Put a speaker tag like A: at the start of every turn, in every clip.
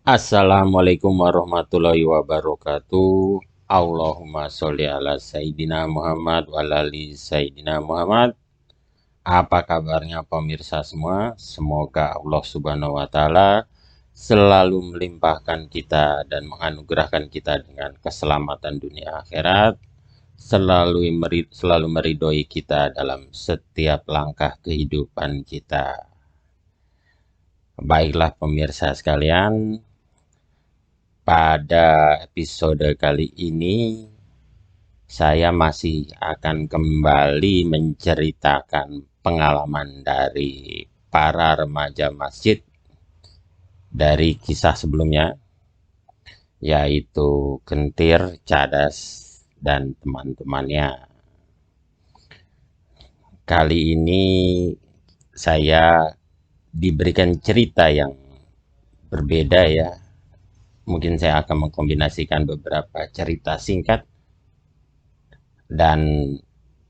A: Assalamualaikum warahmatullahi wabarakatuh. Allahumma sholli ala Sayyidina Muhammad wa ala ali Sayyidina Muhammad. Apa kabarnya pemirsa semua? Semoga Allah Subhanahu wa taala selalu melimpahkan kita dan menganugerahkan kita dengan keselamatan dunia akhirat, selalu meridhoi kita dalam setiap langkah kehidupan kita. Baiklah pemirsa sekalian, pada episode kali ini saya masih akan kembali menceritakan pengalaman dari para remaja masjid dari kisah sebelumnya, yaitu Gentir, Cadas, dan teman-temannya. Kali ini saya diberikan cerita yang berbeda ya. Mungkin saya akan mengkombinasikan beberapa cerita singkat, dan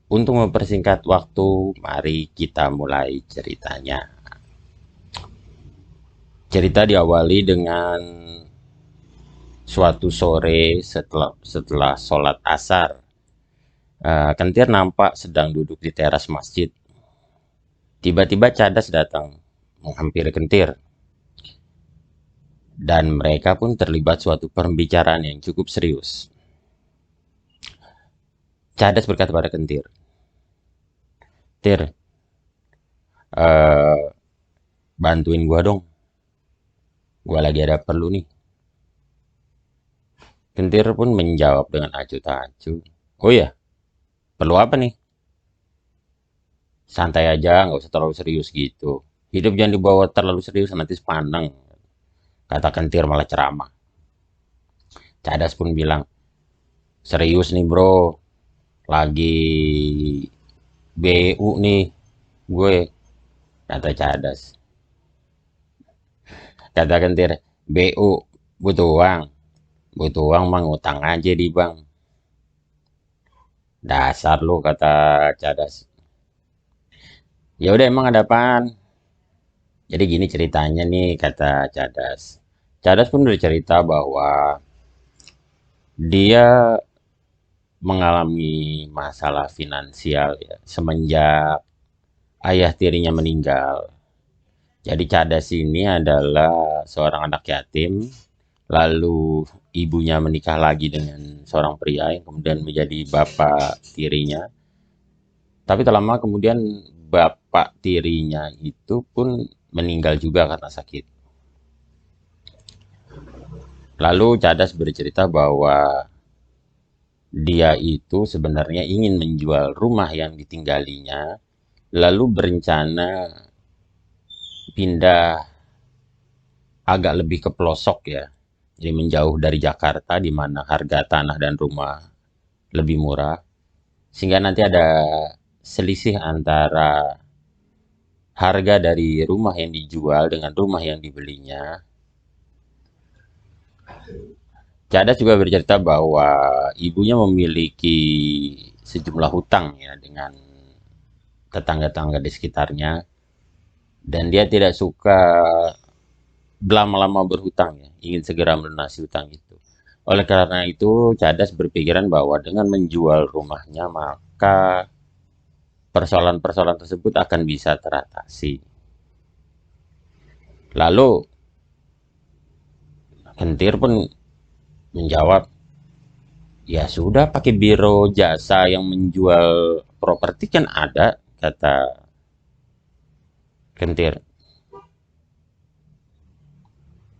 A: untuk mempersingkat waktu, mari kita mulai ceritanya. Cerita diawali dengan suatu sore setelah sholat asar. Kentir nampak sedang duduk di teras masjid. Tiba-tiba Cadas datang menghampiri Kentir, dan mereka pun terlibat suatu pembicaraan yang cukup serius. Cadas berkata pada Kentir, "Tir, eh, bantuin gua dong. Gua lagi ada perlu nih." Kentir pun menjawab dengan acuh tak acuh. "Oh ya, perlu apa nih? Santai aja, nggak usah terlalu serius gitu. Hidup jangan dibawa terlalu serius, nanti sepandang," kata Kentir malah ceramah. Cadas pun bilang, "Serius nih bro, lagi BU nih gue," kata Cadas. Kata Kentir, "BU, butuh uang. Butuh uang mah ngutang aja di bank." "Dasar lu," kata Cadas. "Ya udah, emang ada apaan?" "Jadi gini ceritanya nih," kata Cadas. Cadas pun bercerita bahwa dia mengalami masalah finansial ya semenjak ayah tirinya meninggal. Jadi Cadas ini adalah seorang anak yatim, lalu ibunya menikah lagi dengan seorang pria yang kemudian menjadi bapak tirinya. Tapi tak lama kemudian bapak tirinya itu pun meninggal juga karena sakit. Lalu Cadas bercerita bahwa dia itu sebenarnya ingin menjual rumah yang ditinggalinya, lalu berencana pindah agak lebih ke pelosok ya. Jadi menjauh dari Jakarta di mana harga tanah dan rumah lebih murah. Sehingga nanti ada selisih antara harga dari rumah yang dijual dengan rumah yang dibelinya. Cadas juga bercerita bahwa ibunya memiliki sejumlah hutang ya dengan tetangga-tetangga di sekitarnya, dan dia tidak suka lama-lama berhutang ya, ingin segera melunasi hutang itu. Oleh karena itu, Cadas berpikiran bahwa dengan menjual rumahnya maka persoalan-persoalan tersebut akan bisa teratasi. Lalu Kentir pun menjawab, "Ya sudah, pakai biro jasa yang menjual properti kan ada," kata Kentir.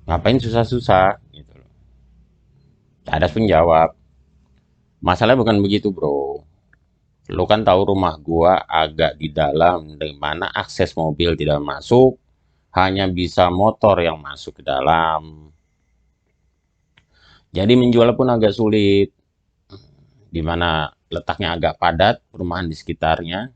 A: "Ngapain susah-susah?" Gitu. Cadas pun jawab, "Masalahnya bukan begitu bro. Lu kan tahu rumah gua agak di dalam, di mana akses mobil tidak masuk, hanya bisa motor yang masuk ke dalam. Jadi menjual pun agak sulit, di mana letaknya agak padat, perumahan di sekitarnya."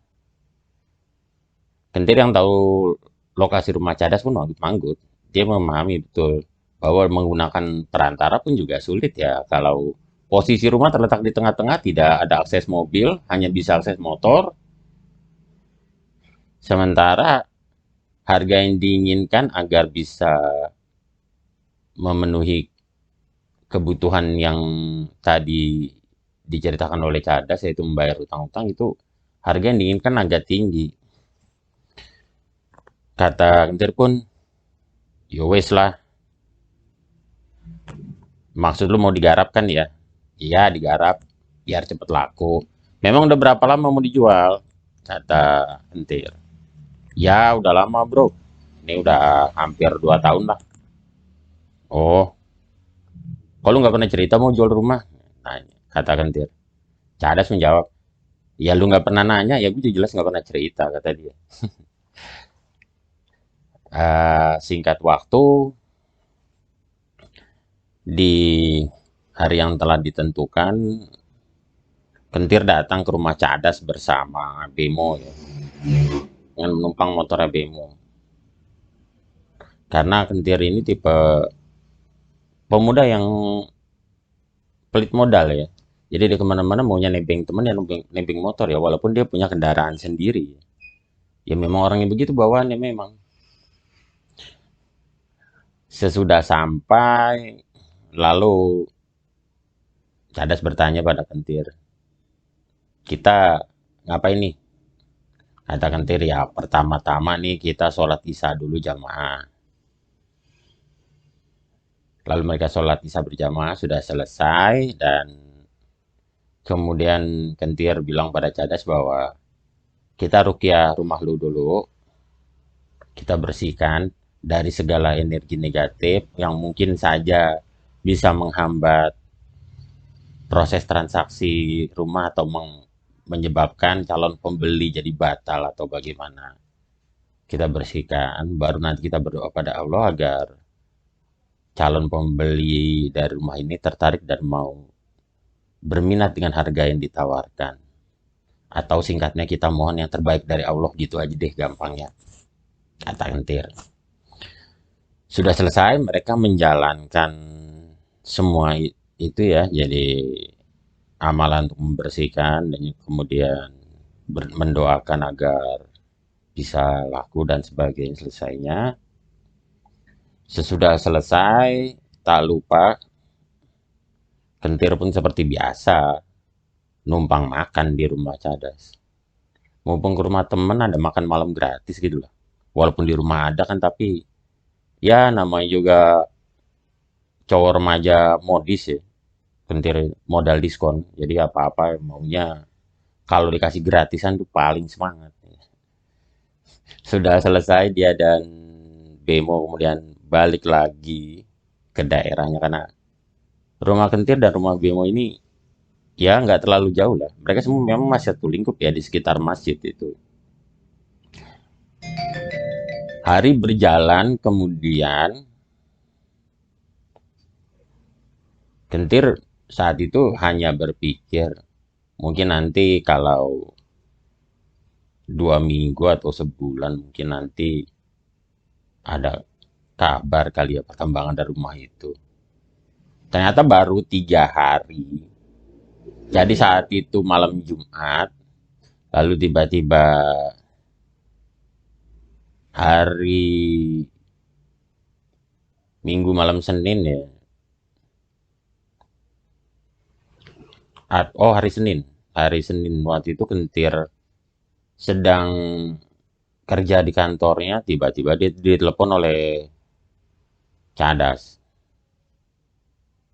A: Kentir yang tahu lokasi rumah Cadas pun manggut-manggut. Dia memahami betul bahwa menggunakan perantara pun juga sulit ya. Kalau posisi rumah terletak di tengah-tengah, tidak ada akses mobil, hanya bisa akses motor. Sementara harga yang diinginkan agar bisa memenuhi kebutuhan yang tadi diceritakan oleh Cadas, yaitu membayar utang-utang, itu harga yang diinginkan agak tinggi. Kata Kentir pun, yo wes lah, maksud lu mau digarap kan ya? Iya digarap, biar cepet laku. Memang udah berapa lama mau dijual? Kata Kentir. Ya udah lama bro, ini udah hampir 2 tahun lah. Oh, kalau nggak pernah cerita mau jual rumah? Nah, kata Kentir. Cadas menjawab, ya lu nggak pernah nanya, ya gue jelas nggak pernah cerita, kata dia. Singkat waktu, di hari yang telah ditentukan, Kentir datang ke rumah Cadas bersama Bemo ya, dengan menumpang motornya Bemo. Karena Kentir ini tipe pemuda yang pelit modal ya. Jadi dia kemana-mana maunya nebeng temen ya, nebeng motor ya, walaupun dia punya kendaraan sendiri. Ya memang orangnya begitu bawaannya memang. Sesudah sampai, lalu Cadas bertanya pada Kentir, kita ngapain nih? Kata Kentir, ya pertama-tama nih kita sholat isya dulu jamaah. Lalu mereka sholat isya berjamaah, sudah selesai, dan kemudian Kentir bilang pada Cadas bahwa kita rukyah rumah lu dulu, kita bersihkan dari segala energi negatif yang mungkin saja bisa menghambat proses transaksi rumah atau menyebabkan calon pembeli jadi batal atau bagaimana. Kita bersihkan, baru nanti kita berdoa pada Allah agar calon pembeli dari rumah ini tertarik dan mau berminat dengan harga yang ditawarkan. Atau singkatnya kita mohon yang terbaik dari Allah, gitu aja deh gampangnya. Kata Kentir. Sudah selesai, mereka menjalankan semua itu ya, jadi amalan untuk membersihkan dan kemudian mendoakan agar bisa laku dan sebagainya. Selesainya, sesudah selesai, tak lupa Kentir pun seperti biasa numpang makan di rumah Cadas. Mumpung ke rumah temen ada makan malam gratis gitu lah. Walaupun di rumah ada kan, tapi ya namanya juga cowok remaja modis ya. Kentir modal diskon. Jadi apa-apa maunya kalau dikasih gratisan tuh paling semangat. Sudah selesai dia dan Bemo kemudian balik lagi ke daerahnya, karena rumah Kentir dan rumah Bemo ini ya nggak terlalu jauh lah. Mereka semua memang masih satu lingkup ya di sekitar masjid itu. Hari berjalan, kemudian Kentir saat itu hanya berpikir, mungkin nanti kalau 2 minggu atau sebulan mungkin nanti ada kabar kali ya, perkembangan dari rumah itu. Ternyata baru 3 hari. Jadi saat itu malam Jumat, lalu tiba-tiba hari Minggu malam Senin ya. Oh, hari Senin. Hari Senin waktu itu Kentir sedang kerja di kantornya, tiba-tiba dia ditelepon oleh Cadas.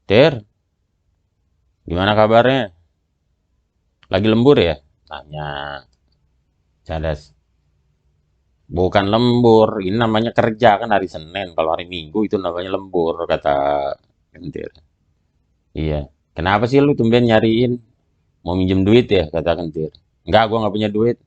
A: "Tir, gimana kabarnya? Lagi lembur ya?" Tanya Cadas. "Bukan lembur, ini namanya kerja kan hari Senin. Kalau hari Minggu itu namanya lembur," kata Kentir. "Iya. Kenapa sih lu tumben nyariin? Mau minjem duit ya?" kata Kentir. "Enggak, gua nggak punya duit."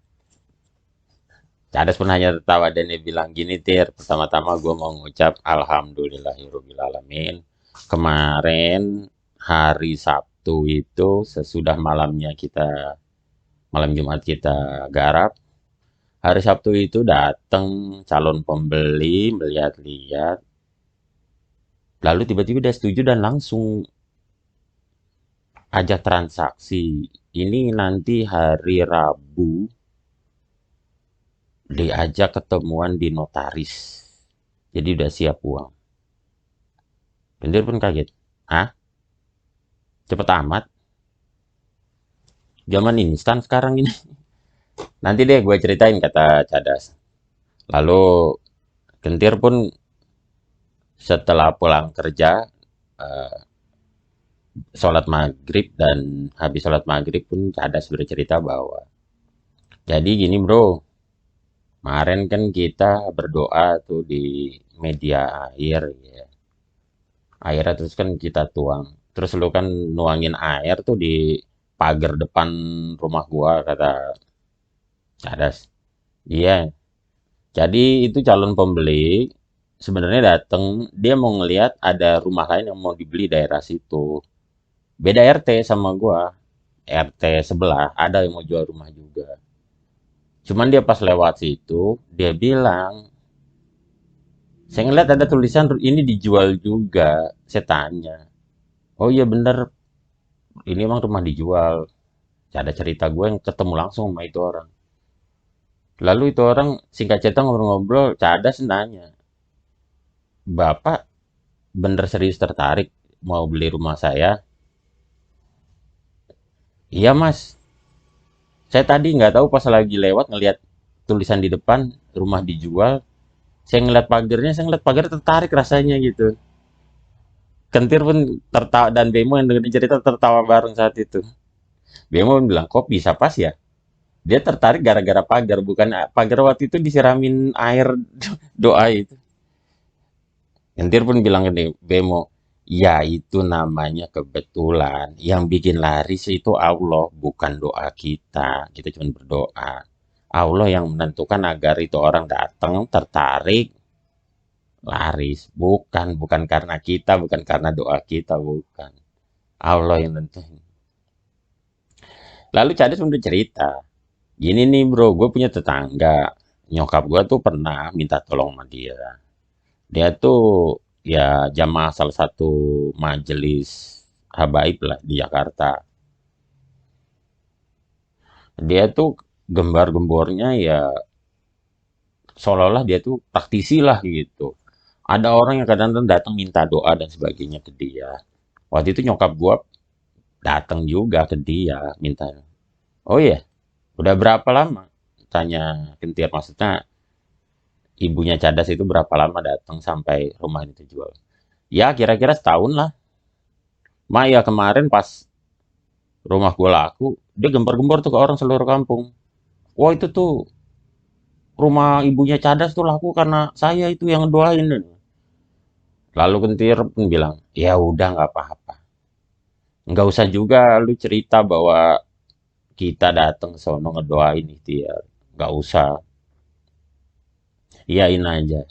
A: Cadas pun hanya tertawa dan dia bilang, "Gini Tir, pertama-tama gue mau ngucap Alhamdulillahirobbilalamin. Kemarin hari Sabtu itu sesudah malam Jumat kita garap, hari Sabtu itu datang calon pembeli melihat-lihat, lalu tiba-tiba dia setuju dan langsung ajak transaksi. Ini nanti hari Rabu diajak ketemuan di notaris. Jadi udah siap uang." Kentir pun kaget. Hah? Cepet amat? Zaman instan sekarang ini. Nanti deh gue ceritain, kata Cadas. Lalu Kentir pun setelah pulang kerja, eh, sholat maghrib, dan habis sholat maghrib pun Cadas bercerita bahwa, jadi gini bro, kemarin kan kita berdoa tuh di media air ya. Airnya terus kan kita tuang. Terus lu kan nuangin air tuh di pagar depan rumah gua, kata Cadas. Iya. Jadi itu calon pembeli sebenarnya datang, dia mau ngelihat ada rumah lain yang mau dibeli daerah situ. Beda RT sama gua. RT sebelah ada yang mau jual rumah juga. Cuman dia pas lewat situ, dia bilang, saya ngeliat ada tulisan ini dijual juga. Saya tanya, oh iya bener, ini emang rumah dijual. Ada cerita gue yang ketemu langsung sama itu orang. Lalu itu orang singkat cerita ngobrol-ngobrol, Cadas nanya, Bapak bener serius tertarik mau beli rumah saya? Iya mas, saya tadi nggak tahu pas lagi lewat ngelihat tulisan di depan rumah dijual. Saya ngeliat pagarnya, saya ngeliat pagar tertarik rasanya gitu. Kentir pun tertawa, dan Bemo yang dengerin cerita tertawa bareng saat itu. Bemo bilang, kok bisa pas ya? Dia tertarik gara-gara pagar, bukan pagar waktu itu disiramin air doa itu. Kentir pun bilang ini, Bemo, ya itu namanya kebetulan. Yang bikin laris itu Allah, bukan doa kita. Kita cuma berdoa. Allah yang menentukan agar itu orang datang, tertarik, laris. Bukan karena kita, bukan karena doa kita, bukan. Allah yang nentuin. Lalu Cades udah cerita, gini nih bro, gue punya tetangga. Nyokap gue tuh pernah minta tolong sama dia. Dia tuh ya jamaah salah satu majelis habaib lah di Jakarta. Dia tuh gembar-gembornya ya seolah-olah dia tuh praktisi lah gitu. Ada orang yang kadang-kadang datang minta doa dan sebagainya ke dia. Waktu itu nyokap gua datang juga ke dia minta. Oh iya, udah berapa lama? Tanya Kentir, maksudnya ibunya Cadas itu berapa lama datang sampai rumah ini terjual? Ya kira-kira setahun lah. Ma ya kemarin pas rumah gue laku, dia gempar-gempar tuh ke orang seluruh kampung. Wah itu tuh rumah ibunya Cadas tuh laku karena saya itu yang doain. Lalu Kentir pun bilang, ya udah nggak apa-apa. Nggak usah juga lu cerita bahwa kita datang ke sono ngedoain ikhtiar. Nggak usah. Iyain aja.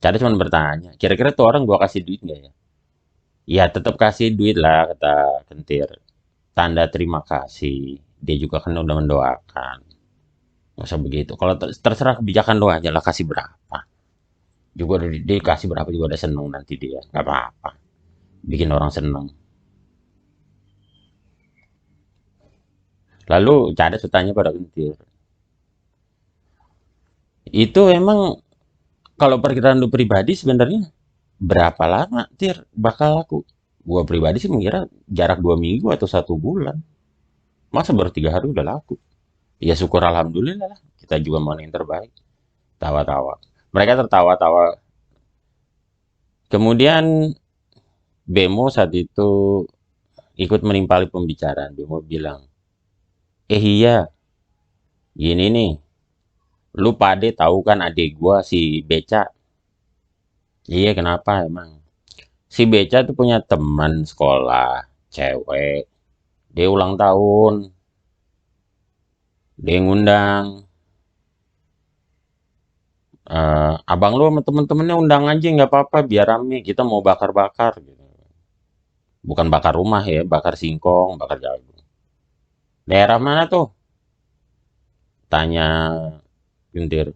A: Cadas cuma bertanya, kira-kira tuh orang gua kasih duit nggak ya? Ya tetap kasih duit lah, kata Kentir. Tanda terima kasih. Dia juga kan udah mendoakan. Nggak usah begitu. Kalau terserah kebijakan lo aja lah, kasih berapa. Juga udah dia kasih berapa juga udah seneng nanti dia. Nggak apa-apa. Bikin orang seneng. Lalu Cadas bertanya pada Kentir, itu emang kalau perkiraan lu pribadi sebenarnya berapa lama Tir bakal laku? Gua pribadi sih mengira jarak 2 minggu atau 1 bulan. Masa baru 3 hari udah laku? Ya syukur alhamdulillah lah. Kita juga mau yang terbaik. Tawa-tawa. Mereka tertawa-tawa. Kemudian Bemo saat itu ikut menimpali pembicaraan. Bemo bilang, iya, gini nih, lu pade tahu kan adik gua si Beca? Iya, kenapa emang? Si Beca tuh punya teman sekolah, cewek. Dia ulang tahun, dia ngundang. Abang lu sama temen-temennya undang aja nggak apa-apa, biar rame. Kita mau bakar-bakar gitu. Bukan bakar rumah ya, bakar singkong, bakar jagung. Daerah mana tuh? Tanya Juntir.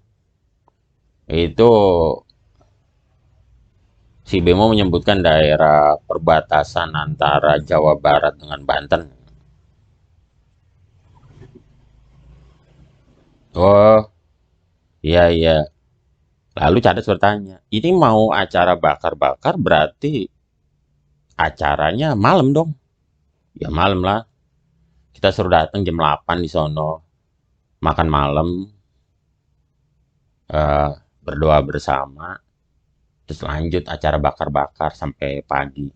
A: Itu si Bemo menyebutkan daerah perbatasan antara Jawa Barat dengan Banten. Oh, iya iya. Lalu Cadas bertanya, ini mau acara bakar-bakar berarti acaranya malam dong. Ya malam lah. Kita suruh datang jam 8 di sono, makan malam, eh, berdoa bersama, terus lanjut acara bakar-bakar sampai pagi.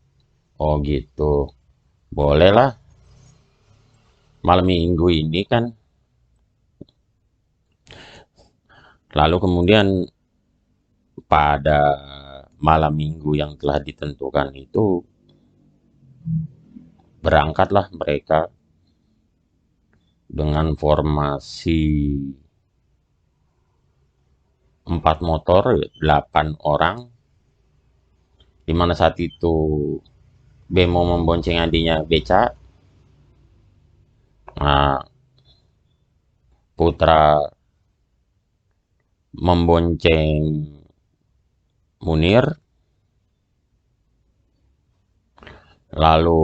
A: Oh gitu. Boleh lah. Malam minggu ini kan. Lalu kemudian pada malam minggu yang telah ditentukan itu berangkatlah mereka dengan formasi 4 motor, 8 orang, di mana saat itu Bemo membonceng adiknya Beca, nah, Putra membonceng Munir, lalu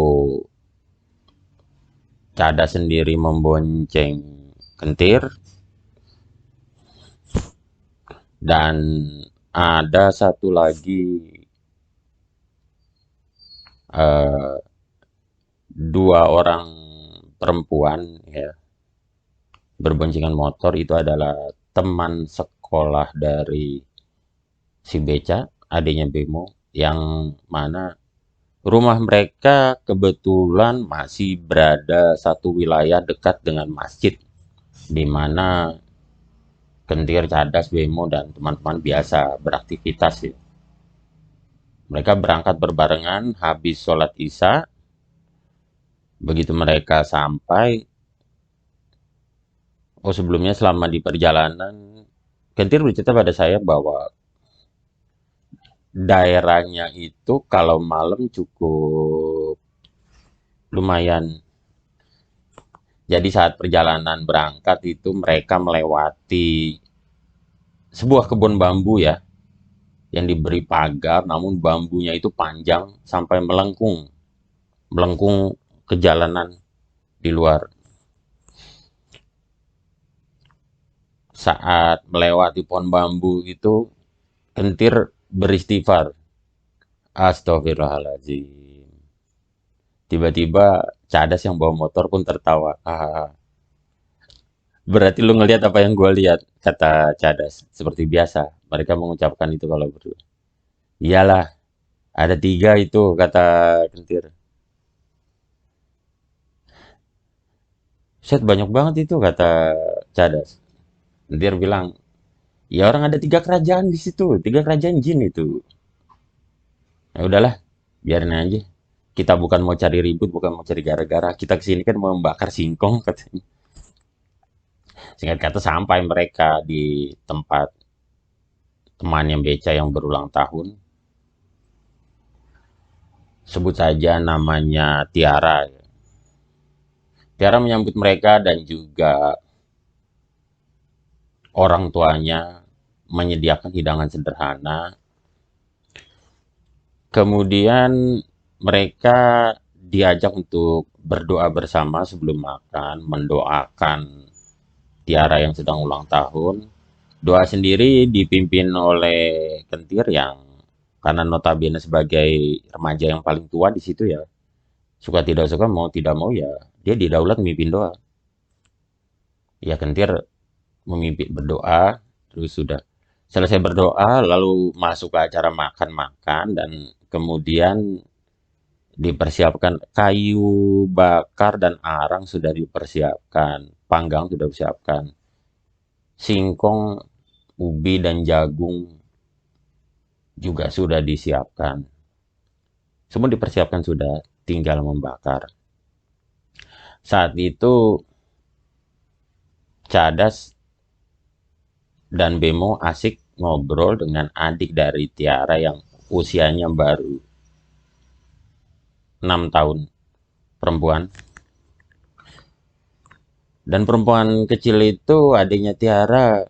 A: Cada sendiri membonceng Kentir, dan ada satu lagi, eh, 2 orang perempuan ya berboncengan motor. Itu adalah teman sekolah dari si Beca, adiknya Bemo, yang mana rumah mereka kebetulan masih berada satu wilayah dekat dengan masjid, di mana Kentir, Cadas, Bemo, dan teman-teman biasa beraktivitas ya. Mereka berangkat berbarengan habis sholat Isya. Begitu mereka sampai, oh sebelumnya selama di perjalanan, Kentir bercerita pada saya bahwa daerahnya itu kalau malam cukup lumayan. Jadi saat perjalanan berangkat itu mereka melewati sebuah kebun bambu ya, yang diberi pagar, namun bambunya itu panjang sampai melengkung, melengkung ke jalanan di luar. Saat melewati pohon bambu itu, Kentir beristighfar. Astagfirullahaladzim. Tiba-tiba Cadas yang bawa motor pun tertawa. Ah, berarti lu ngelihat apa yang gue lihat, kata Cadas. Seperti biasa, mereka mengucapkan itu kalau berdua. Iyalah, ada 3 itu, kata Kentir. Set, banyak banget itu, kata Cadas. Kentir bilang, ya orang ada 3 kerajaan di situ, 3 kerajaan jin itu. Ya udahlah, biarin aja. Kita bukan mau cari ribut, bukan mau cari gara-gara. Kita kesini kan mau membakar singkong, katanya. Singkat kata sampai mereka di tempat temannya Beca yang berulang tahun. Sebut saja namanya Tiara. Tiara menyambut mereka dan juga orang tuanya menyediakan hidangan sederhana. Kemudian mereka diajak untuk berdoa bersama sebelum makan, mendoakan Tiara yang sedang ulang tahun. Doa sendiri dipimpin oleh Kentir yang karena notabene sebagai remaja yang paling tua di situ ya, suka tidak suka mau tidak mau ya dia didaulat memimpin doa. Ya Kentir memimpin berdoa, terus sudah selesai berdoa lalu masuk ke acara makan-makan, dan kemudian dipersiapkan kayu bakar dan arang sudah dipersiapkan, panggang sudah dipersiapkan, singkong, ubi dan jagung juga sudah disiapkan. Semua dipersiapkan sudah, tinggal membakar. Saat itu Cadas dan Bemo asik ngobrol dengan adik dari Tiara yang usianya baru 6 tahun, perempuan. Dan perempuan kecil itu, adiknya Tiara,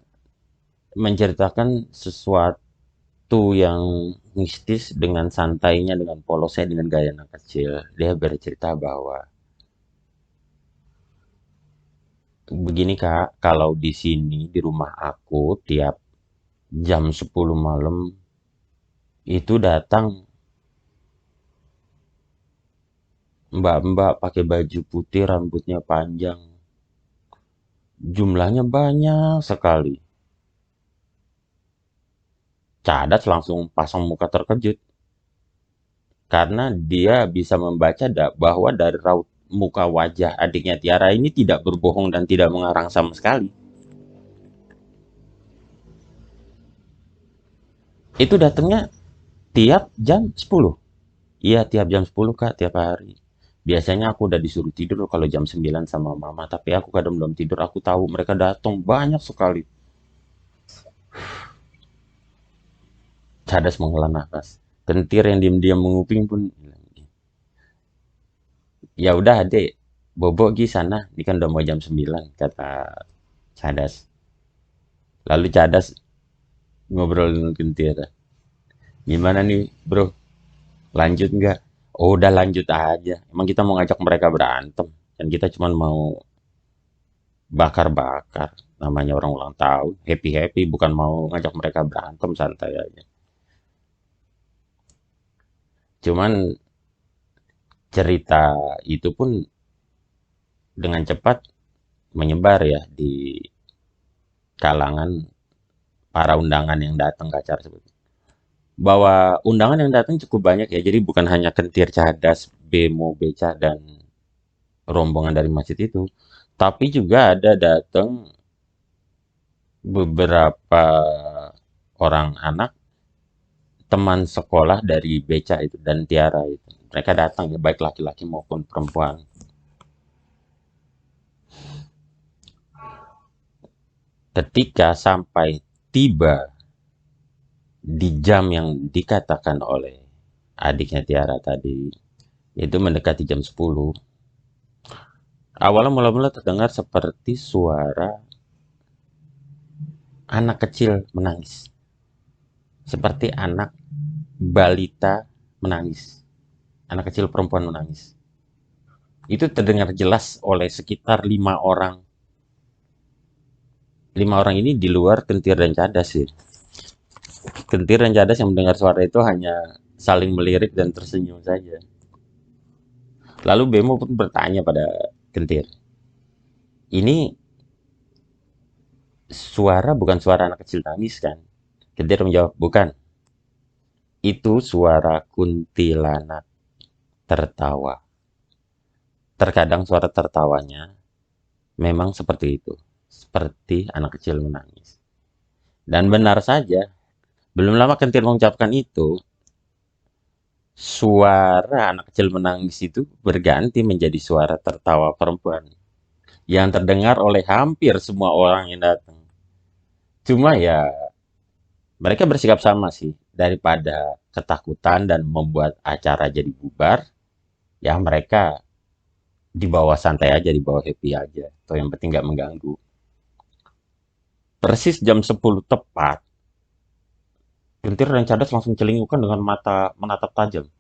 A: menceritakan sesuatu yang mistis dengan santainya, dengan polosnya, dengan gaya anak kecil. Dia bercerita bahwa begini Kak, kalau di sini di rumah aku tiap jam 10 malam itu datang Mbak-mbak pakai baju putih, rambutnya panjang. Jumlahnya banyak sekali. Cadas langsung pasang muka terkejut. Karena dia bisa membaca bahwa dari raut muka wajah adiknya Tiara ini tidak berbohong dan tidak mengarang sama sekali. Itu datangnya tiap jam 10. Iya, tiap jam 10 Kak, tiap hari. Biasanya aku udah disuruh tidur kalau jam 9 sama mama, tapi aku kadang belum tidur, aku tahu mereka datang banyak sekali. Cadas menghela nafas. Kentir yang diam-diam menguping pun, ya udah adek, bobo gi sana, ini kan udah mau jam 9 kata Cadas. Lalu Cadas ngobrol dengan Kentir. Gimana nih bro, lanjut nggak? Oh udah lanjut aja, emang kita mau ngajak mereka berantem, dan kita cuma mau bakar-bakar, namanya orang ulang tahun, happy-happy, bukan mau ngajak mereka berantem, santai aja. Cuman cerita itu pun dengan cepat menyebar ya di kalangan para undangan yang datang ke acara tersebut. Bahwa undangan yang datang cukup banyak ya, jadi bukan hanya Kentir, Cadas, Bemo, Beca, dan rombongan dari masjid itu, tapi juga ada datang beberapa orang anak teman sekolah dari Beca itu dan Tiara itu. Mereka datang ya, baik laki-laki maupun perempuan. Ketika sampai tiba di jam yang dikatakan oleh adiknya Tiara tadi, itu mendekati jam 10. Awalnya mula-mula terdengar seperti suara anak kecil menangis. Seperti anak balita menangis. Anak kecil perempuan menangis. Itu terdengar jelas oleh sekitar 5 orang. 5 orang ini di luar Kentir dan Cadas sih. Kentir dan Cadas yang mendengar suara itu hanya saling melirik dan tersenyum saja. Lalu Bemo pun bertanya pada Kentir, ini suara bukan suara anak kecil nangis kan? Kentir menjawab, bukan. Itu suara kuntilanak tertawa. Terkadang suara tertawanya memang seperti itu. Seperti anak kecil menangis. Dan benar saja, belum lama Kentir mengucapkan itu, suara anak kecil menangis itu berganti menjadi suara tertawa perempuan yang terdengar oleh hampir semua orang yang datang. Cuma ya, mereka bersikap sama sih. Daripada ketakutan dan membuat acara jadi bubar, ya mereka di bawah santai aja, di bawah happy aja. Atau yang penting nggak mengganggu. Persis jam 10 tepat, Gentir dan Cadas langsung celingukan dengan mata menatap tajam.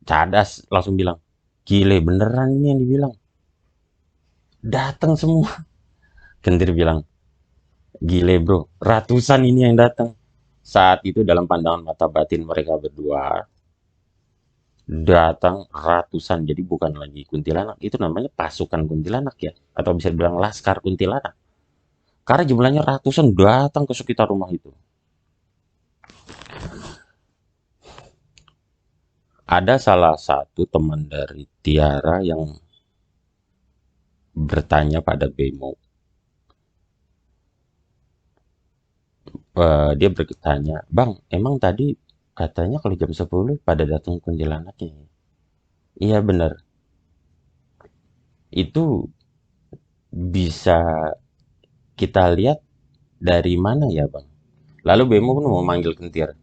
A: Cadas langsung bilang, gile beneran ini yang dibilang. Datang semua. Gentir bilang, gile bro, ratusan ini yang datang. Saat itu dalam pandangan mata batin mereka berdua, datang ratusan. Jadi bukan lagi kuntilanak, itu namanya pasukan kuntilanak ya. Atau bisa dibilang laskar kuntilanak. Karena jumlahnya ratusan datang ke sekitar rumah itu. Ada salah satu teman dari Tiara yang bertanya pada Bemo. Dia bertanya, Bang, emang tadi katanya kalau jam 10 pada datang kuntilanaknya? Iya benar. Itu bisa kita lihat dari mana ya Bang? Lalu Bemo pun mau manggil Kentir.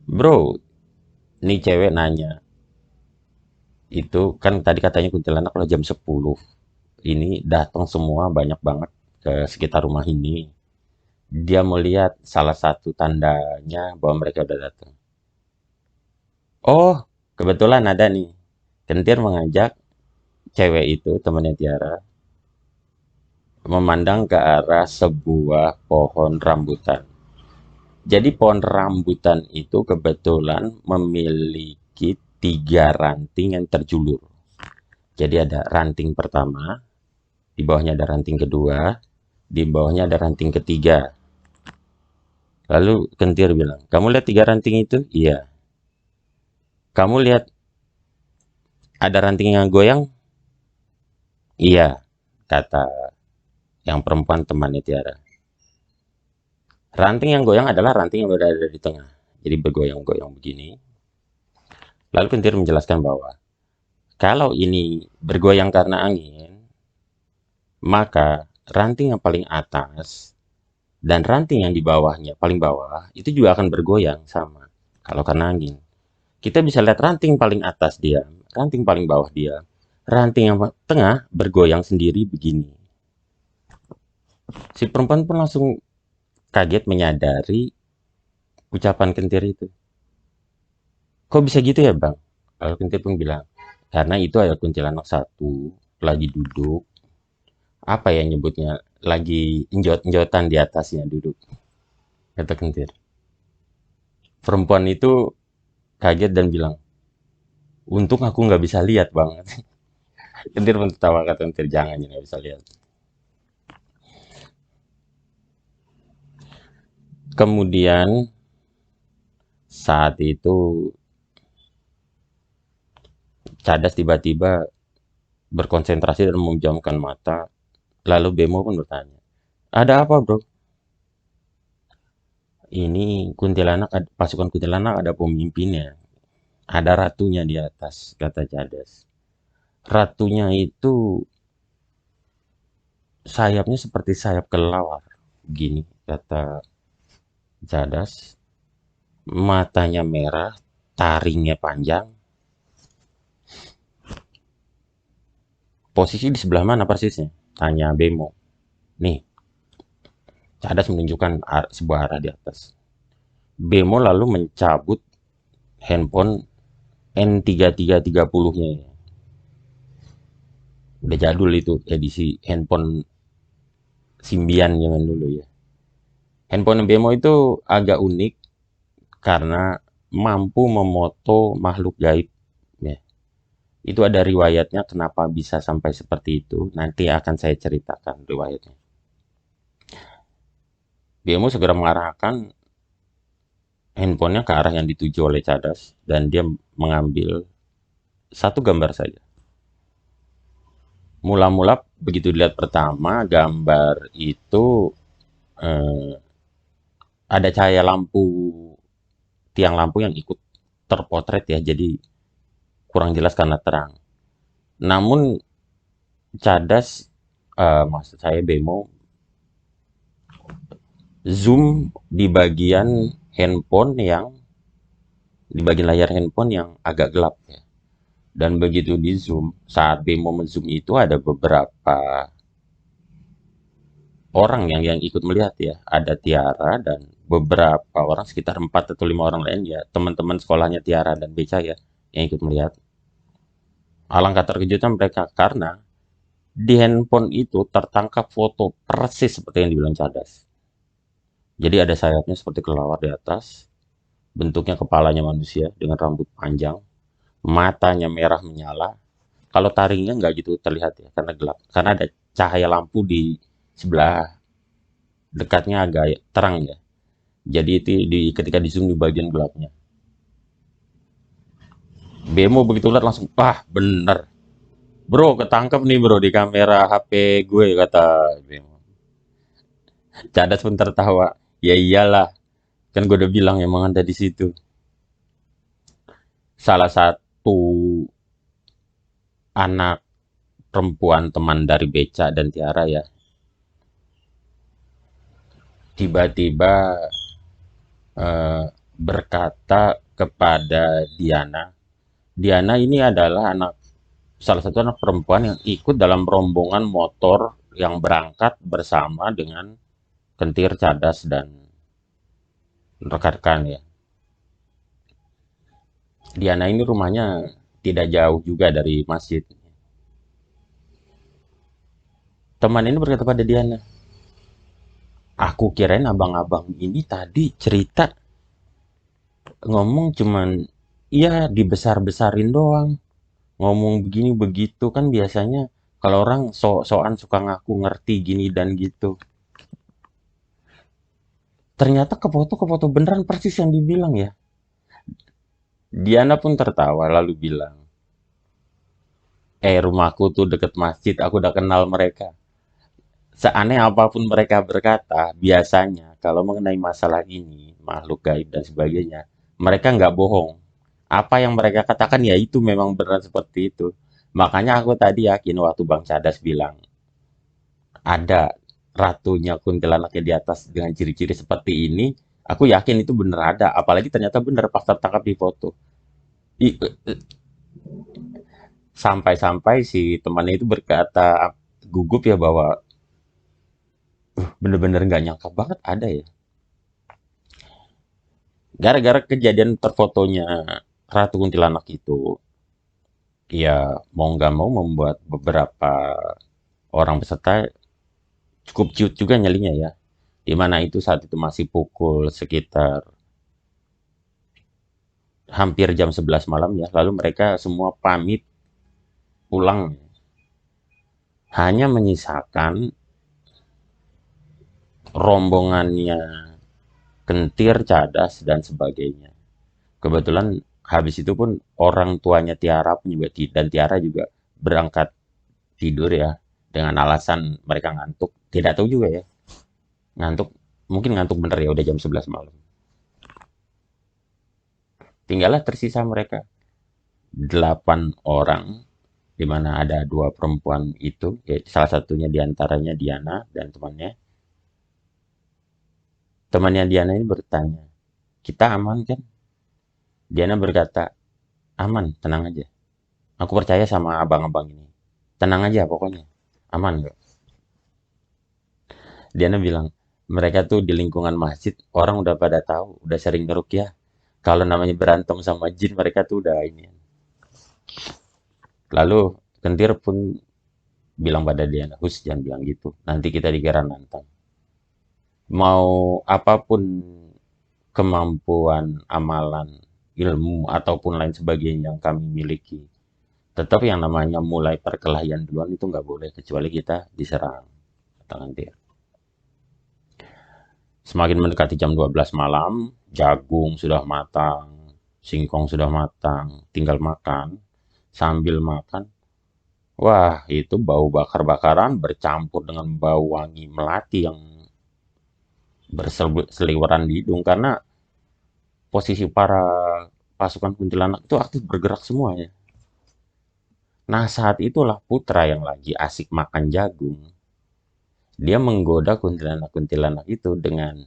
A: Bro, ini cewek nanya. Itu kan tadi katanya kuntilanak kalau jam 10. Ini datang semua banyak banget ke sekitar rumah ini. Dia melihat salah satu tandanya bahwa mereka udah datang. Oh, kebetulan ada nih. Kentir mengajak cewek itu, temannya Tiara, memandang ke arah sebuah pohon rambutan. Jadi pohon rambutan itu kebetulan memiliki 3 ranting yang terjulur. Jadi ada ranting pertama, di bawahnya ada ranting kedua, di bawahnya ada ranting ketiga. Lalu kentir bilang, kamu lihat 3 ranting itu? Iya. Kamu lihat ada ranting yang goyang? Iya, kata yang perempuan temannya Tiara. Ranting yang goyang adalah ranting yang berada di tengah. Jadi bergoyang-goyang begini. Lalu kentir menjelaskan bahwa kalau ini bergoyang karena angin, maka ranting yang paling atas dan ranting yang di bawahnya, paling bawah, itu juga akan bergoyang sama. Kalau karena angin. Kita bisa lihat ranting paling atas dia, ranting paling bawah dia, ranting yang tengah bergoyang sendiri begini. Si perempuan pun langsung kaget menyadari ucapan kentir itu. Kok bisa gitu ya bang? Lalu kentir pun bilang, karena itu ada kuntilanak satu lagi duduk, apa ya nyebutnya, lagi enjot-enjotan di atasnya duduk, kata kentir. Perempuan itu kaget dan bilang, untung aku nggak bisa lihat banget. Kentir pun tertawa, kata kentir, jangan, nggak bisa lihat. Kemudian saat itu Cadas tiba-tiba berkonsentrasi dan memejamkan mata. Lalu Bemo pun bertanya, ada apa bro? Ini kuntilanak, pasukan kuntilanak ada pemimpinnya. Ada ratunya di atas, kata Cadas. Ratunya itu sayapnya seperti sayap kelelawar. Gini, kata Cadas. Matanya merah, taringnya panjang. Posisi di sebelah mana persisnya? Tanya Bemo. Nih, Cadas menunjukkan sebuah arah di atas. Bemo lalu mencabut handphone N3330-nya. Udah jadul itu edisi handphone Symbian zaman dulu ya. Handphone Bemo itu agak unik karena mampu memoto makhluk gaib. Ya. Itu ada riwayatnya kenapa bisa sampai seperti itu. Nanti akan saya ceritakan riwayatnya. Bemo segera mengarahkan handphonenya ke arah yang dituju oleh Cadas dan dia mengambil satu gambar saja. Mula-mula begitu dilihat pertama gambar itu eh, ada cahaya lampu, tiang lampu yang ikut terpotret ya, jadi kurang jelas karena terang. Namun Cadas, maksud saya Bemo, zoom di bagian handphone yang di bagian layar handphone yang agak gelap ya. Dan begitu di zoom, saat Bemo menzoom itu ada beberapa orang yang ikut melihat ya. Ada Tiara dan beberapa orang, sekitar 4 atau 5 orang lain ya, teman-teman sekolahnya Tiara dan Beca ya, yang ikut melihat. Alangkah terkejutnya mereka karena di handphone itu tertangkap foto persis seperti yang dibilang Cadas. Jadi ada sayapnya seperti kelelawar di atas, bentuknya kepalanya manusia dengan rambut panjang, matanya merah menyala. Kalau taringnya nggak gitu terlihat ya, karena gelap. Karena ada cahaya lampu di sebelah dekatnya agak terang ya. Jadi itu ketika di zoom di bagian gelapnya. Bemo begitu lihat langsung, wah bener. Bro, ketangkep nih bro di kamera HP gue, kata Bemo. Cadas pun tertawa. Ya iyalah, kan gue udah bilang emang ada di situ. Salah satu anak perempuan teman dari Beca dan Tiara ya, tiba-tiba eh, berkata kepada Diana. Diana ini adalah salah satu anak perempuan yang ikut dalam rombongan motor yang berangkat bersama dengan Kentir, Cadas, dan rekan-rekan ya. Diana ini rumahnya tidak jauh juga dari masjid. Teman ini berkata pada Diana, Aku kirain abang-abang ini tadi cerita ngomong cuman iya dibesar-besarin doang. Ngomong begini begitu kan biasanya kalau orang sok-sokan suka ngaku ngerti gini dan gitu. Ternyata kefoto-kefoto beneran persis yang dibilang ya. Diana pun tertawa lalu bilang, rumahku tuh deket masjid, aku udah kenal mereka. Seaneh apapun mereka berkata, biasanya kalau mengenai masalah ini, makhluk gaib dan sebagainya, mereka nggak bohong. Apa yang mereka katakan ya itu memang benar seperti itu. Makanya aku tadi yakin waktu Bang Cadas bilang, ada ratunya kuntilanaknya di atas dengan ciri-ciri seperti ini, aku yakin itu benar ada. Apalagi ternyata benar pas tertangkap di foto. Sampai-sampai si temannya itu berkata gugup ya bahwa bener-bener nggak nyangka banget ada ya. Gara-gara kejadian terfotonya Ratu Kuntilanak itu, ya mau nggak mau membuat beberapa orang peserta cukup ciut juga nyalinya ya. Di mana itu saat itu masih pukul sekitar hampir jam 11 malam ya. Lalu mereka semua pamit pulang. Hanya menyisakan rombongannya Kentir, Cadas, dan sebagainya. Kebetulan habis itu pun orang tuanya Tiara pun juga dan Tiara juga berangkat tidur ya dengan alasan mereka ngantuk. Tidak tahu juga ya. Ngantuk, mungkin ngantuk bener ya udah jam 11 malam. Tinggallah tersisa mereka 8 orang di mana ada dua perempuan itu, ya, salah satunya diantaranya Diana dan temannya. Temannya Diana ini bertanya, kita aman kan? Diana berkata, aman, tenang aja. Aku percaya sama abang-abang ini. Tenang aja pokoknya. Aman kok. Diana bilang, mereka tuh di lingkungan masjid, orang udah pada tahu, udah sering ngerukyah. Kalau namanya berantem sama jin, mereka tuh udah ini. Lalu Kentir pun bilang pada Diana, Hus jangan bilang gitu. Nanti kita dikira nantang. Mau apapun kemampuan, amalan, ilmu, ataupun lain sebagainya yang kami miliki. Tetap yang namanya mulai perkelahian duluan itu nggak boleh, kecuali kita diserang. Tangan dia. Semakin mendekati jam 12 malam, jagung sudah matang, singkong sudah matang, tinggal makan. Sambil makan, wah itu bau bakar-bakaran bercampur dengan bau wangi melati yang berseliweran di hidung karena posisi para pasukan kuntilanak itu aktif bergerak semuanya. Nah saat itulah Putra yang lagi asik makan jagung, dia menggoda kuntilanak-kuntilanak itu dengan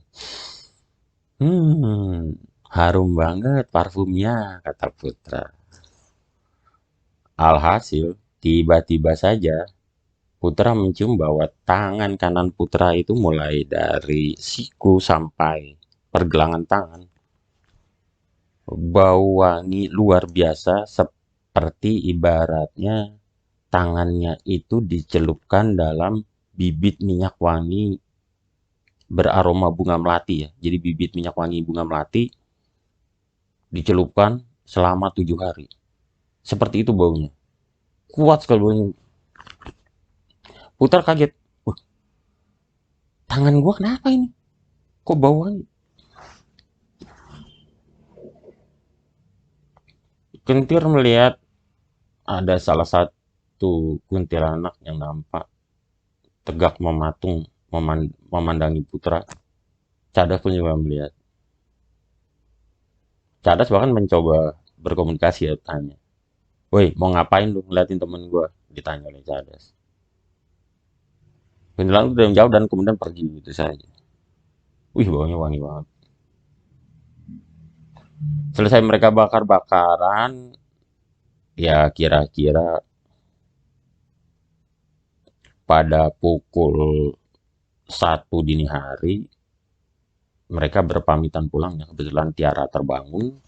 A: harum banget parfumnya, kata Putra. Alhasil, tiba-tiba saja Putra mencium bahwa tangan kanan Putra itu mulai dari siku sampai pergelangan tangan bau wangi luar biasa seperti ibaratnya tangannya itu dicelupkan dalam bibit minyak wangi beraroma bunga melati ya. Jadi bibit minyak wangi bunga melati dicelupkan selama 7 hari. Seperti itu baunya. Kuat sekali baunya. Putar kaget. Wah, tangan gua kenapa ini? Kok bau wangi? Kentir melihat ada salah satu kuntilanak yang nampak tegak mematung memandangi Putra. Cadas pun juga melihat. Cadas bahkan mencoba berkomunikasi ya, tanya. Woi, mau ngapain lu ngeliatin temen gue? Ditanya oleh Cadas. Kuntilanak udah jauh dan kemudian pergi gitu saja. Wih, baunya wangi banget. Selesai mereka bakar-bakaran, ya kira-kira pada pukul 1 dini hari, mereka berpamitan pulang ya. Kebetulan Tiara terbangun,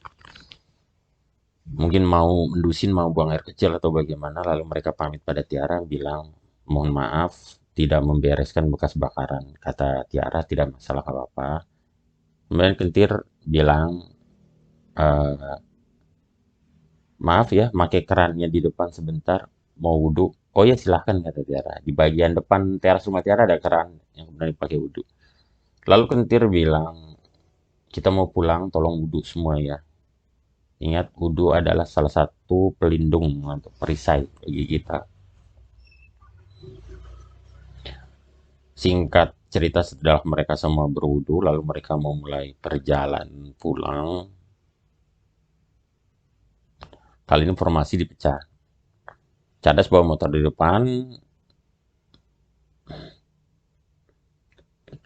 A: mungkin mau mendusin, mau buang air kecil atau bagaimana. Lalu mereka pamit pada Tiara, bilang, mohon maaf, tidak membereskan bekas bakaran. Kata Tiara, tidak masalah, nggak apa-apa. Kemudian Kentir bilang, "Eh, maaf ya, pakai kerannya di depan sebentar, mau wudhu." Oh ya silahkan, kata Tiara. Di bagian depan teras rumah Tiara ada keran yang kemudian dipakai wudhu. Lalu Kentir bilang, "Kita mau pulang, tolong wudhu semua ya. Ingat, wudhu adalah salah satu pelindung untuk perisai bagi kita." Singkat cerita, setelah mereka semua berwudhu, lalu mereka mau mulai perjalanan pulang. Kali ini formasi dipecah. Cadas bawa motor di depan,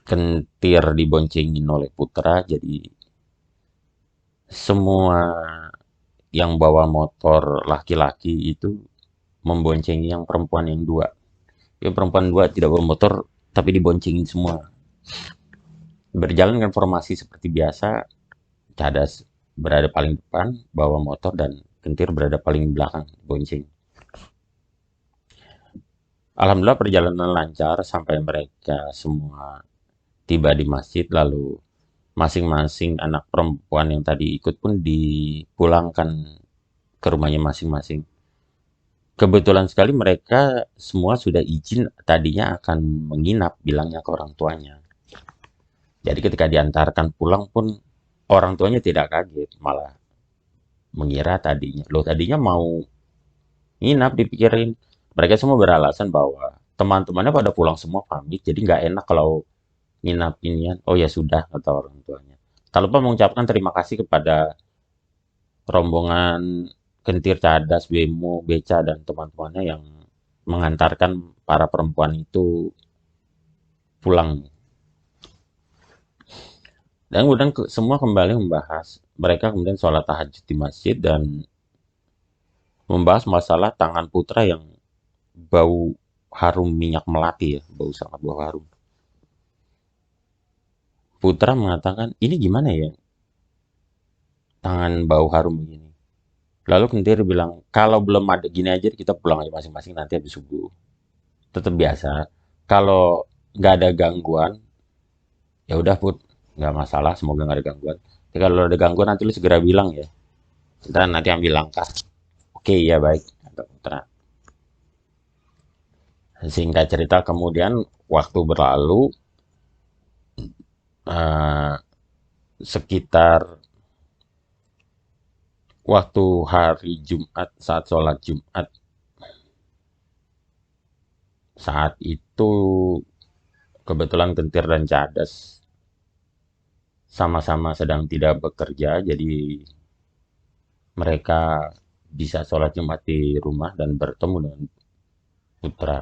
A: Kentir diboncengin oleh Putra. Jadi semua yang bawa motor laki-laki itu memboncengi yang perempuan yang dua. Yang perempuan dua tidak bawa motor, tapi diboncengin semua. Berjalan dengan formasi seperti biasa, Cadas berada paling depan, bawa motor, dan Kentir berada paling belakang, bonceng. Alhamdulillah perjalanan lancar sampai mereka semua tiba di masjid, lalu masing-masing anak perempuan yang tadi ikut pun dipulangkan ke rumahnya masing-masing. Kebetulan sekali mereka semua sudah izin tadinya akan menginap, bilangnya ke orang tuanya. Jadi ketika diantarkan pulang pun orang tuanya tidak kaget, malah mengira tadinya mau nginap, dipikirin. Mereka semua beralasan bahwa teman-temannya pada pulang semua pamit, jadi nggak enak kalau nginapinnya. Oh ya sudah, kata orang tuanya. Tak lupa mengucapkan terima kasih kepada rombongan Kentir, Cadas, Bemo, Beca, dan teman-temannya yang mengantarkan para perempuan itu pulang. Dan kemudian semua kembali membahas. Mereka kemudian sholat tahajud di masjid dan membahas masalah tangan Putra yang bau harum minyak melati ya, bau sangat bau harum. Putra mengatakan, ini gimana ya, tangan bau harum begini. Lalu Kentir bilang, kalau belum ada gini aja kita pulang aja masing-masing nanti habis subuh. Tetap biasa. Kalau nggak ada gangguan, ya udah Put, nggak masalah, semoga nggak ada gangguan. Tapi kalau ada gangguan nanti lu segera bilang ya. Kita nanti ambil langkah. Oke, ya baik, kata Putra. Singkat cerita kemudian waktu berlalu, eh, sekitar waktu hari Jumat, saat sholat Jumat, saat itu kebetulan Kentir dan Cadas sama-sama sedang tidak bekerja, jadi mereka bisa sholat Jumat di rumah dan bertemu dengan Putra.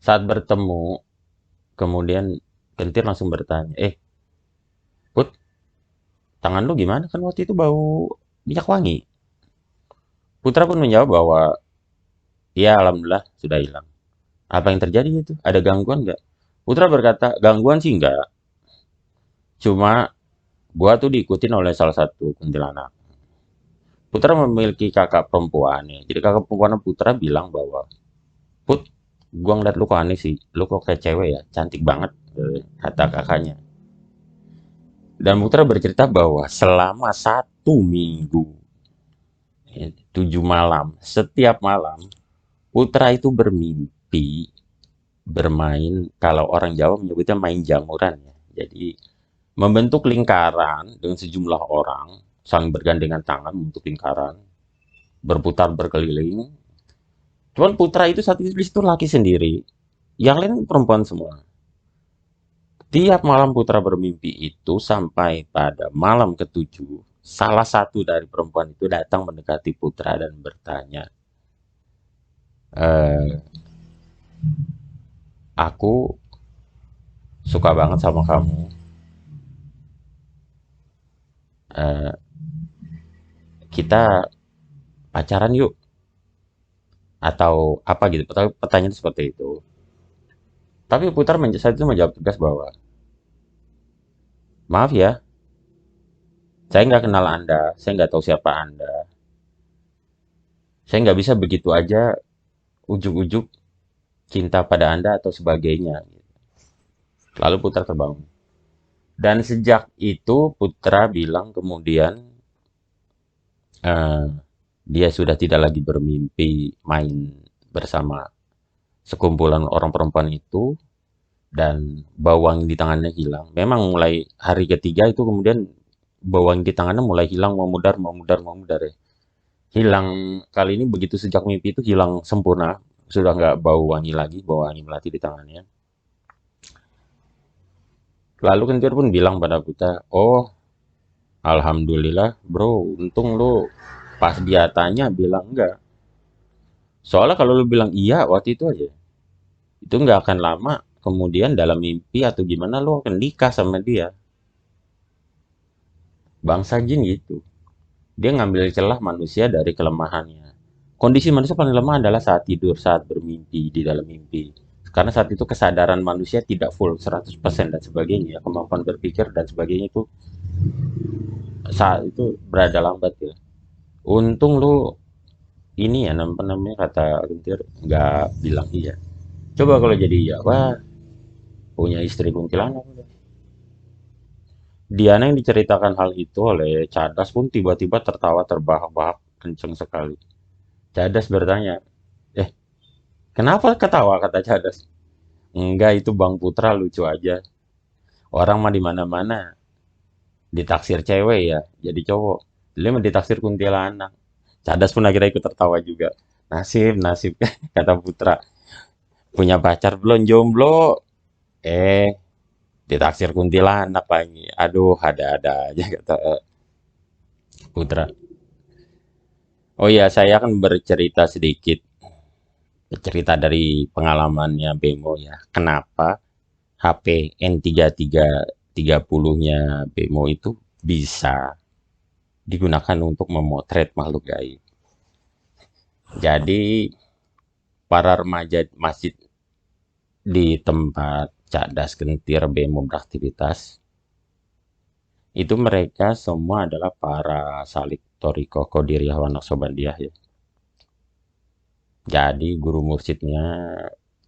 A: Saat bertemu, kemudian Kentir langsung bertanya, Put, tangan lu gimana? Kan waktu itu bau minyak wangi. Putra pun menjawab bahwa, ya alhamdulillah sudah hilang. Apa yang terjadi itu? Ada gangguan nggak? Putra berkata, gangguan sih nggak. Cuma gua tuh diikutin oleh salah satu kuntilanak. Putra memiliki kakak perempuan ya. Jadi kakak perempuan Putra bilang bahwa, Put, gua ngeliat lu kok aneh sih. Lu kok kayak cewek ya. Cantik banget, kata kakaknya. Dan Putra bercerita bahwa selama 1 minggu, 7 malam, setiap malam, Putra itu bermimpi bermain, kalau orang Jawa menyebutnya main jamuran ya. Jadi membentuk lingkaran dengan sejumlah orang, saling bergandengan tangan membentuk lingkaran, berputar berkeliling. Cuman Putra itu saat itu di situ laki sendiri, yang lain perempuan semua. Tiap malam Putra bermimpi itu sampai pada malam ketujuh, salah satu dari perempuan itu datang mendekati Putra dan bertanya, eh, aku suka banget sama kamu. Eh, kita pacaran yuk, atau apa gitu. Tapi pertanyaan seperti itu. Tapi Putra saat itu menjawab tegas bahwa, maaf ya, saya nggak kenal Anda, saya nggak tahu siapa Anda. Saya nggak bisa begitu aja ujuk-ujuk cinta pada Anda atau sebagainya. Lalu Putra terbangun. Dan sejak itu Putra bilang kemudian eh, dia sudah tidak lagi bermimpi main bersama sekumpulan orang perempuan itu, dan bawang di tangannya hilang. Memang mulai hari ketiga itu kemudian bawang di tangannya mulai hilang, memudar, memudar, memudar ya. Hilang kali ini begitu sejak mimpi itu hilang sempurna. Sudah nggak bau wangi lagi, bau wangi melati di tangannya. Lalu Kentir pun bilang pada Buta, oh alhamdulillah bro, untung lu pas dia tanya bilang enggak. Soalnya kalau lu bilang iya waktu itu aja, itu nggak akan lama. Kemudian dalam mimpi atau gimana lu akan nikah sama dia. Bangsa jin gitu. Dia ngambil celah manusia dari kelemahannya. Kondisi manusia paling lemah adalah saat tidur, saat bermimpi, di dalam mimpi. Karena saat itu kesadaran manusia tidak full 100% dan sebagainya. Kemampuan berpikir dan sebagainya itu saat itu berada lambat ya. Untung lu ini ya namanya kata Gentir nggak bilang iya. Coba kalau jadi iya, wah punya istri kuntilanak. Diana yang diceritakan hal itu oleh Cadas pun tiba-tiba tertawa terbahak-bahak kenceng sekali. Cadas bertanya, eh kenapa ketawa kata Cadas? Enggak itu Bang Putra lucu aja. Orang mah di mana-mana ditaksir cewek ya, jadi cowok. Dia mah ditaksir kuntilanak. Cadas pun akhirnya ikut tertawa juga. Nasib, nasib kata Putra. Punya pacar belum jomblo? Eh, ditaksir kuntilanak lagi. Aduh, ada-ada aja kata Putra. Oh iya, saya akan bercerita sedikit. Cerita dari pengalamannya Bemo ya. Kenapa HP N3330-nya Bemo itu bisa digunakan untuk memotret makhluk gaib. Jadi, para remaja masjid di tempat Cak Das Gentir Bemo beraktivitas, itu mereka semua adalah para salik Toriko Qadiriyah wa Naqsabandiyah ya. Jadi guru mursyidnya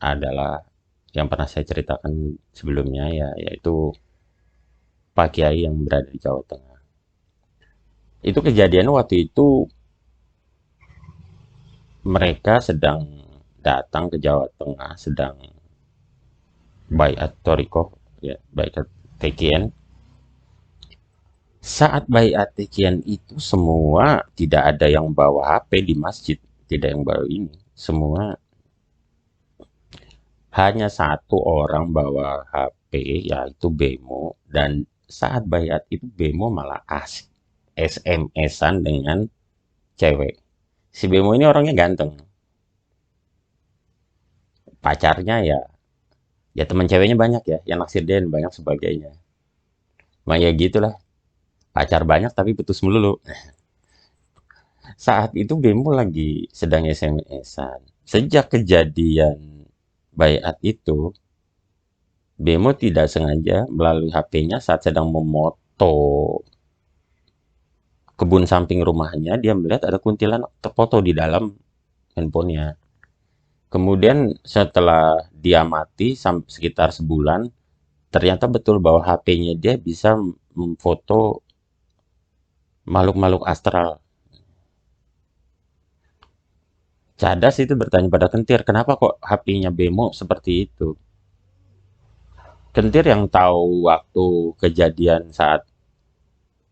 A: adalah yang pernah saya ceritakan sebelumnya ya, yaitu Pak Kiai yang berada di Jawa Tengah. Itu kejadian waktu itu mereka sedang datang ke Jawa Tengah, sedang baiat Toriko, ya, baiat Tekian. Saat baiat Tekian itu semua tidak ada yang bawa HP di masjid, tidak yang bawa ini. Semua hanya satu orang bawa HP, yaitu Bemo. Dan saat bayat itu Bemo malah asik SMS-an dengan cewek. Si Bemo ini orangnya ganteng. Pacarnya ya teman ceweknya banyak ya, yang naksir dia dan banyak sebagainya. Nah ya gitulah, pacar banyak tapi putus melulu. Saat itu Bemo lagi sedang SMS-an. Sejak kejadian bayat itu, Bemo tidak sengaja melalui HP-nya saat sedang memoto kebun samping rumahnya, dia melihat ada kuntilanak terfoto di dalam handphonenya. Kemudian setelah dia mati sekitar sebulan, ternyata betul bahwa HP-nya dia bisa memfoto makhluk-makhluk astral. Cadas itu bertanya pada Kentir, kenapa kok HP-nya Bemo seperti itu? Kentir yang tahu waktu kejadian saat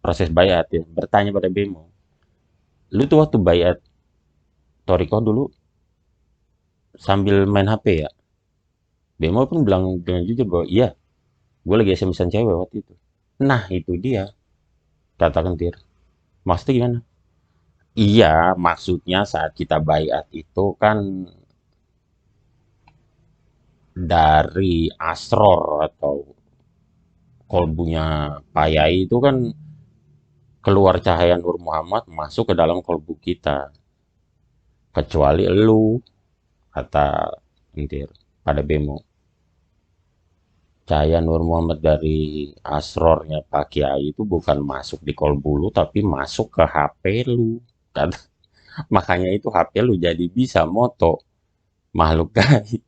A: proses bayat ya, bertanya pada Bemo, lu tuh waktu bayat Toriko dulu sambil main HP ya? Bemo pun bilang dengan jujur bahwa iya, gue lagi SMS-an cewek waktu itu. Nah itu dia, kata Kentir. Maksudnya gimana? Iya, maksudnya saat kita bayat itu kan dari asror atau kolbunya Pak Yai itu kan keluar cahaya Nur Muhammad masuk ke dalam kolbu kita. Kecuali elu, kata Kentir pada Bemo. Cahaya Nur Muhammad dari asrornya Pak Kiai itu bukan masuk di kolbu lu, tapi masuk ke HP lu. Makanya itu HP lu jadi bisa moto makhluk gaib.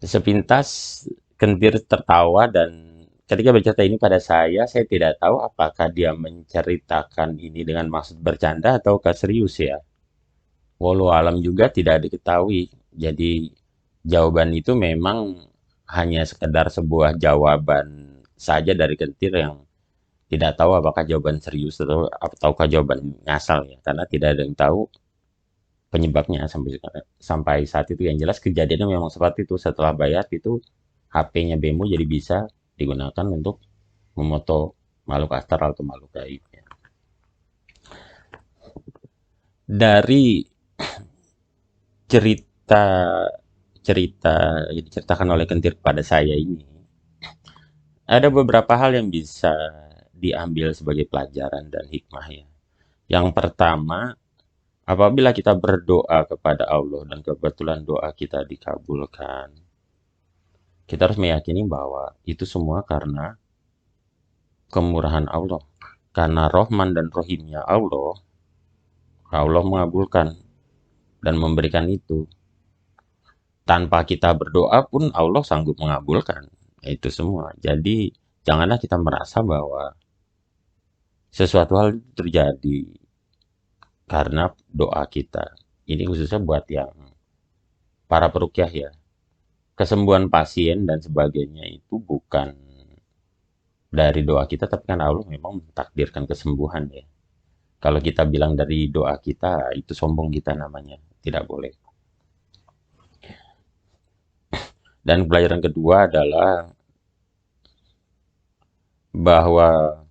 A: Sepintas Kentir tertawa dan ketika bercerita ini pada saya tidak tahu apakah dia menceritakan ini dengan maksud bercanda ataukah serius ya. Walau alam juga tidak diketahui. Jadi jawaban itu memang hanya sekedar sebuah jawaban saja dari Kentir yang tidak tahu apakah jawaban serius ataukah jawaban ngasal ya. Karena tidak ada yang tahu penyebabnya sampai saat itu. Yang jelas kejadiannya memang seperti itu. Setelah bayar itu HP-nya Bemo jadi bisa digunakan untuk memoto makhluk astral atau makhluk gaib ya. Dari cerita cerita yang diceritakan oleh Kentir kepada saya ini, ada beberapa hal yang bisa diambil sebagai pelajaran dan hikmah ya. Yang pertama, apabila kita berdoa kepada Allah dan kebetulan doa kita dikabulkan, kita harus meyakini bahwa itu semua karena kemurahan Allah. Karena Rahman dan Rohimnya Allah, Allah mengabulkan dan memberikan itu. Tanpa kita berdoa pun Allah sanggup mengabulkan itu semua. Jadi janganlah kita merasa bahwa sesuatu hal terjadi karena doa kita. Ini khususnya buat yang para perukyah ya. Kesembuhan pasien dan sebagainya itu bukan dari doa kita, tapi kan Allah memang mentakdirkan kesembuhan ya. Kalau kita bilang dari doa kita, itu sombong kita namanya. Tidak boleh. Dan pelajaran kedua adalah bahwa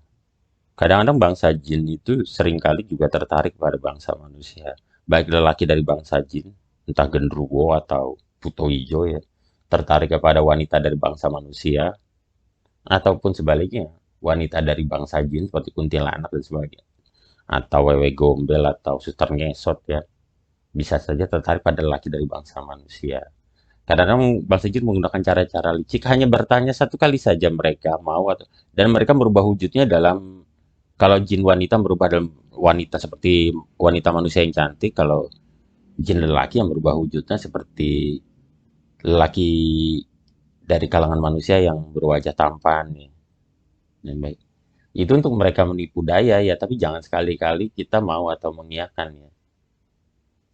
A: kadang-kadang bangsa jin itu seringkali juga tertarik pada bangsa manusia. Baik lelaki dari bangsa jin, entah genderuwo atau buto hijau ya, tertarik kepada wanita dari bangsa manusia, ataupun sebaliknya, wanita dari bangsa jin seperti kuntilanak dan sebagainya. Atau wewe gombel atau suster ngesot ya, bisa saja tertarik pada lelaki dari bangsa manusia. Kadang-kadang bangsa jin menggunakan cara-cara licik, hanya bertanya satu kali saja mereka mau atau, dan mereka merubah wujudnya dalam, kalau jin wanita berubah dalam wanita seperti wanita manusia yang cantik, kalau jin lelaki yang berubah wujudnya seperti lelaki dari kalangan manusia yang berwajah tampan ya. Dan baik. Itu untuk mereka menipu daya ya, tapi jangan sekali-kali kita mau atau mengiyakan ya.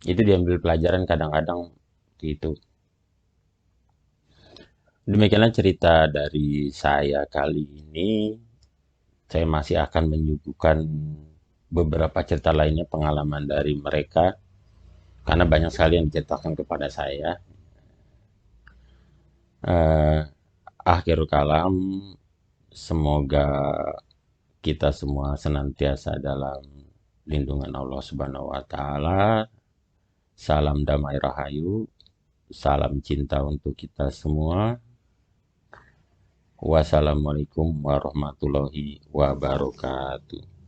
A: Itu diambil pelajaran kadang-kadang itu. Demikianlah cerita dari saya kali ini. Saya masih akan menyuguhkan beberapa cerita lainnya, pengalaman dari mereka, karena banyak sekali yang diceritakan kepada saya. Eh, Akhirul kalam, semoga kita semua senantiasa dalam lindungan Allah Subhanahu wa Ta'ala. Salam damai rahayu, salam cinta untuk kita semua. Wassalamualaikum warahmatullahi wabarakatuh.